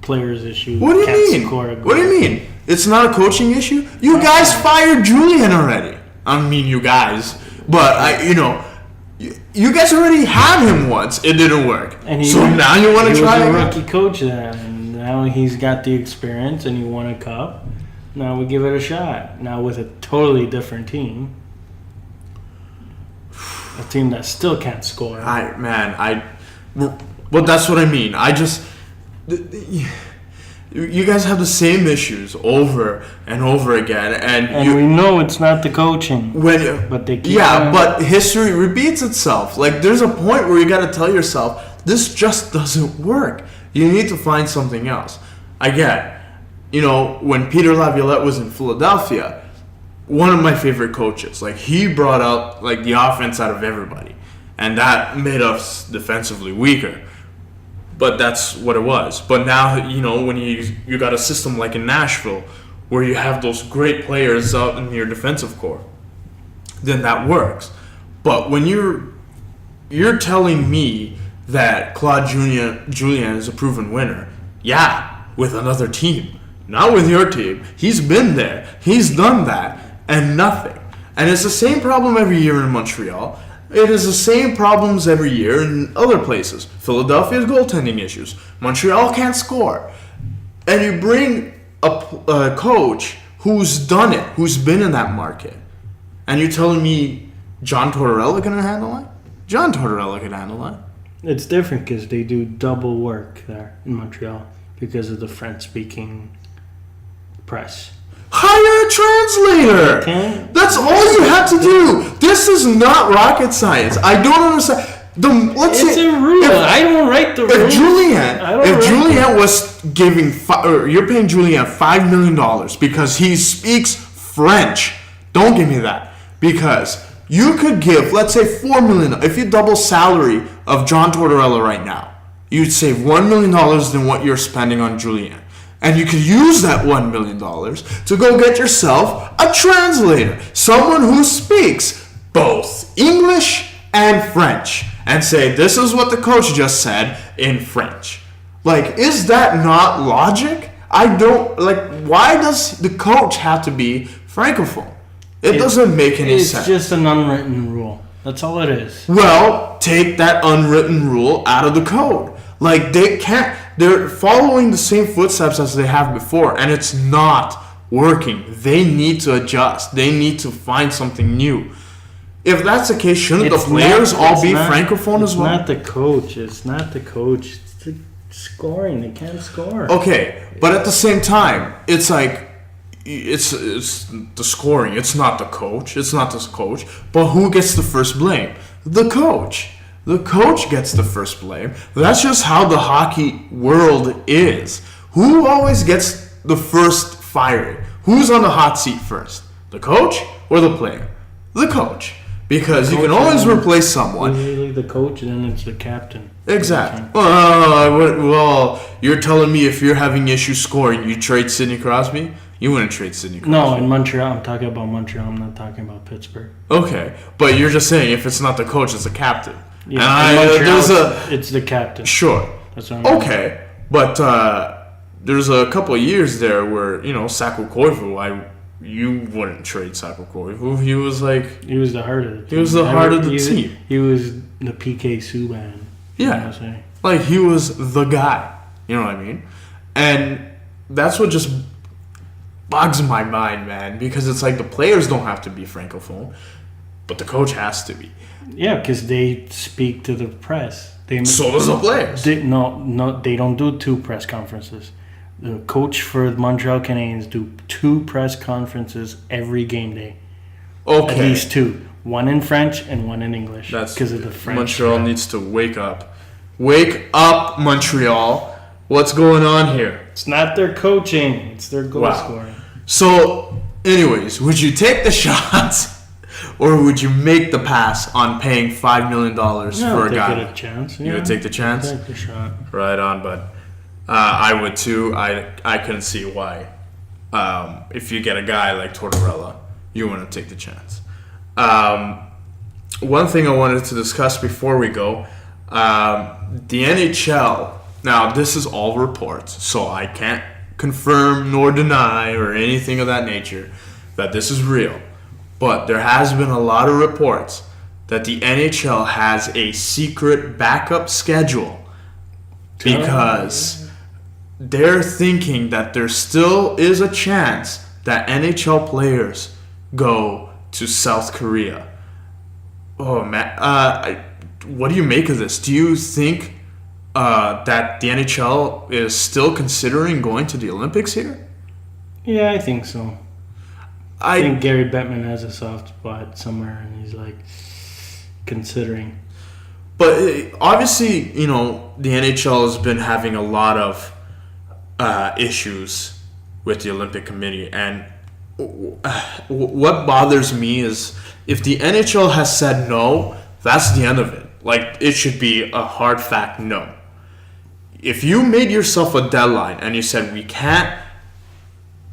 players' issue. What do you mean? What do you mean? It's not a coaching issue? You guys fired Julian already. I mean, you guys. But, you guys already had him once. It didn't work. So now you want to try again? He was a rookie coach then. And now he's got the experience and he won a cup. Now we give it a shot. Now with a totally different team. A team that still can't score. Well, that's what I mean. You guys have the same issues over and over again, and we know it's not the coaching. But they keep but history repeats itself. Like, there's a point where you got to tell yourself, this just doesn't work. You need to find something else. I get, when Peter Laviolette was in Philadelphia, one of my favorite coaches. Like, he brought out like the offense out of everybody, and that made us defensively weaker. But that's what it was. But now, when you got a system like in Nashville where you have those great players out in your defensive core, then that works. But when you're telling me that Claude Julien is a proven winner, yeah, with another team, not with your team. He's been there. He's done that, and nothing. And it's the same problem every year in Montreal. It is the same problems every year in other places. Philadelphia's goaltending issues. Montreal can't score. And you bring a coach who's done it, who's been in that market, and you're telling me John Tortorella can handle it? John Tortorella can handle it. It's different because they do double work there in Montreal because of the French-speaking press. Hire a translator. Okay. That's all you have to do. This is not rocket science. I don't understand. It's a rule. I don't write the rules. If Julien was giving, you're paying Julien $5 million because he speaks French. Don't give me that. Because you could give, let's say, $4 million. If you double salary of John Tortorella right now, you'd save $1 million than what you're spending on Julien. And you could use that $1 million to go get yourself a translator. Someone who speaks both English and French. And say, this is what the coach just said in French. Like, is that not logic? Why does the coach have to be Francophone? It doesn't make any sense. It's just an unwritten rule. That's all it is. Well, take that unwritten rule out of the code. Like, they're following the same footsteps as they have before, and it's not working. They need to adjust. They need to find something new. If that's the case, shouldn't the players all be Francophone as well? It's not the coach. It's the scoring. They can't score. Okay, but at the same time, it's like, it's the scoring. It's not the coach. It's not the coach. But who gets the first blame? The coach. The coach gets the first blame. That's just how the hockey world is. Who always gets the first firing? Who's on the hot seat first? The coach or the player? The coach. Because you can always replace someone. Usually the coach, and then it's the captain. Exactly. Well, you're telling me if you're having issues scoring, you trade Sidney Crosby? You wouldn't trade Sidney Crosby. No, in Montreal. I'm talking about Montreal. I'm not talking about Pittsburgh. Okay. But you're just saying if it's not the coach, it's the captain. Yeah, in Montreal, it's the captain. Sure. That's what I'm okay. Saying. But there's a couple of years there where, Saku Koivu, you wouldn't trade Saku Koivu. He was the heart of the team. He was the heart of the team. He was the PK Subban. Yeah. Like, he was the guy. You know what I mean? And that's what just bugs my mind, man. Because it's like the players don't have to be Francophone, but the coach has to be. Yeah, because they speak to the press. So does the players. They don't do 2 press conferences. The coach for the Montreal Canadiens do 2 press conferences every game day. Okay. At least 2. One in French and one in English. That's because of the French. Montreal needs to wake up. Wake up, Montreal. What's going on here? It's not their coaching. It's their goal scoring. So, anyways, would you take the shots or would you make the pass on paying $5 million for a guy? Take a chance. You would take the chance? Take the shot. Right on, bud. I would too. I couldn't see why. If you get a guy like Tortorella, you want to take the chance. One thing I wanted to discuss before we go, the NHL. Now, this is all reports, so I can't confirm nor deny or anything of that nature that this is real. But there has been a lot of reports that the NHL has a secret backup schedule because they're thinking that there still is a chance that NHL players go to South Korea. Oh, man. What do you make of this? Do you think that the NHL is still considering going to the Olympics here? Yeah, I think so. I think Gary Bettman has a soft spot somewhere, and he's considering. But obviously, the NHL has been having a lot of issues with the Olympic Committee, and what bothers me is if the NHL has said no, that's the end of it. Like, it should be a hard fact no. If you made yourself a deadline and you said we can't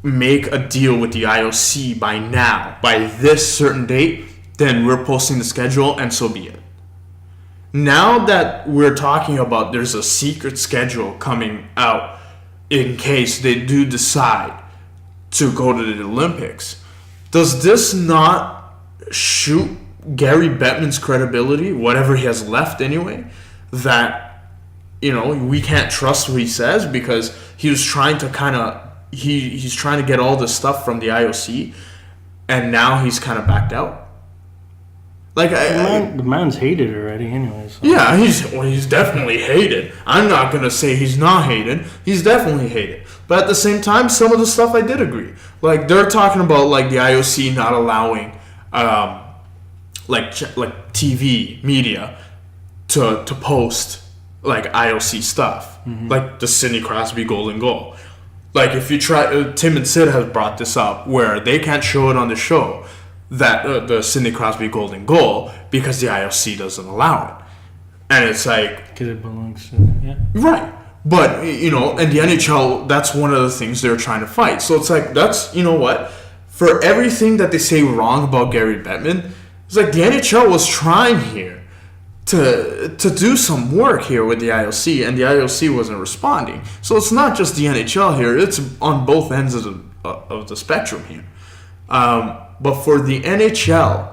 make a deal with the IOC by now, by this certain date, then we're posting the schedule and so be it. Now that we're talking about there's a secret schedule coming out in case they do decide to go to the Olympics, does this not shoot Gary Bettman's credibility, whatever he has left anyway, that, we can't trust what he says because he was trying to he's trying to get all this stuff from the IOC and now he's kind of backed out? Like, the man's hated already anyway. So. Yeah, he's definitely hated. I'm not going to say he's not hated. He's definitely hated. But at the same time, some of the stuff I did agree. Like, they're talking about, like, the IOC not allowing, like TV, media, to post, like, IOC stuff. Mm-hmm. Like the Sidney Crosby golden goal. Like, if you try... Tim and Sid have brought this up, where they can't show it on the show, that the Sidney Crosby golden goal, because the IOC doesn't allow it. And it's like... Because it belongs to... Yeah. Right. But, and the NHL, that's one of the things they're trying to fight. So it's like, that's... You know what? For everything that they say wrong about Gary Bettman, it's like the NHL was trying here to do some work here with the IOC, and the IOC wasn't responding. So it's not just the NHL here. It's on both ends of the spectrum here. But for the NHL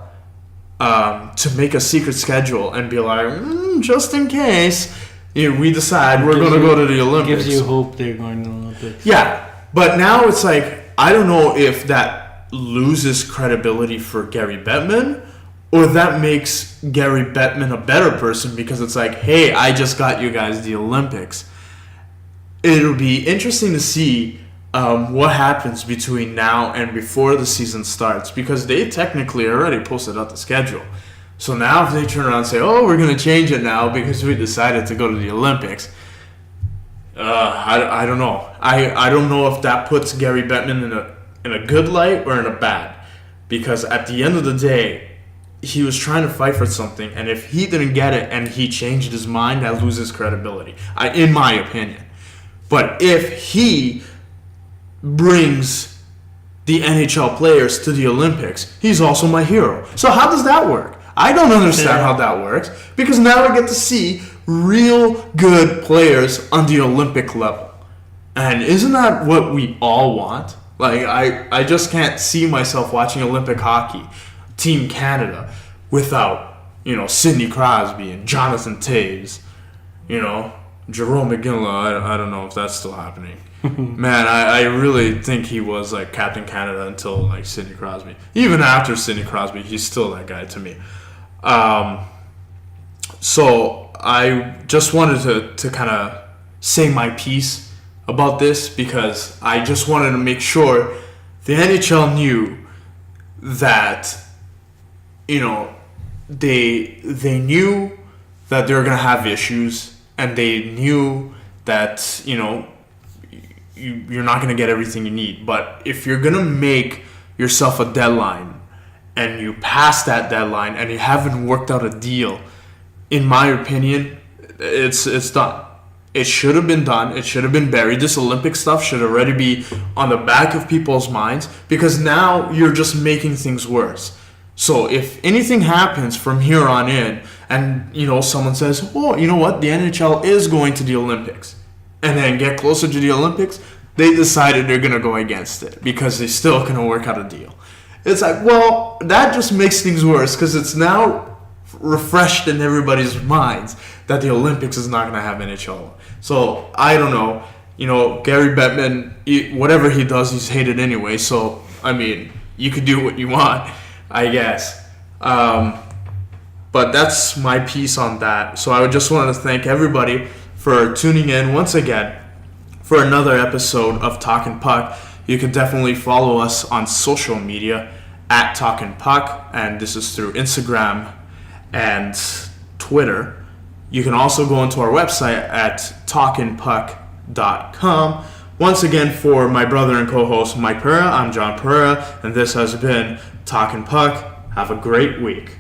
to make a secret schedule and be like, just in case we decide we're going to go to the Olympics. Gives you hope they're going to the Olympics. Yeah, but now it's like, I don't know if that loses credibility for Gary Bettman or that makes Gary Bettman a better person because it's like, hey, I just got you guys the Olympics. It'll be interesting to see what happens between now and before the season starts, because they technically already posted out the schedule. So now if they turn around and say, oh, we're going to change it now because we decided to go to the Olympics, I don't know. I don't know if that puts Gary Bettman in a good light or in a bad, because at the end of the day, he was trying to fight for something, and if he didn't get it and he changed his mind, that loses credibility, in my opinion. But if he brings the NHL players to the Olympics, he's also my hero. So how does that work? I don't understand how that works, because now I get to see real good players on the Olympic level. And isn't that what we all want? Like, I just can't see myself watching Olympic hockey, Team Canada, without, Sidney Crosby and Jonathan Toews, Jerome McGinley. I don't know if that's still happening. Man, I really think he was like Captain Canada until like Sidney Crosby. Even after Sidney Crosby, he's still that guy to me. So I just wanted to kind of say my piece about this, because I just wanted to make sure the NHL knew that, they knew that they were going to have issues, and they knew that, you're not going to get everything you need. But if you're going to make yourself a deadline and you pass that deadline and you haven't worked out a deal, in my opinion, it's done. It should have been done. It should have been buried. This Olympic stuff should already be on the back of people's minds, because now you're just making things worse. So if anything happens from here on in and, someone says, oh, you know what, the NHL is going to the Olympics, and then get closer to the Olympics, they decided they're going to go against it because they're still going to work out a deal. It's like, well, that just makes things worse, because it's now refreshed in everybody's minds that the Olympics is not going to have NHL. So, I don't know. Gary Bettman, whatever he does, he's hated anyway. So, I mean, you could do what you want, I guess. But that's my piece on that. So, I would just want to thank everybody for tuning in once again for another episode of Talkin Puck. You can definitely follow us on social media at Talkin Puck, and this is through Instagram and Twitter. You can also go into our website at talkinpuck.com, Once again, for my brother and co-host Mike Pereira, I'm John Pereira, and this has been Talkin' Puck. Have a great week.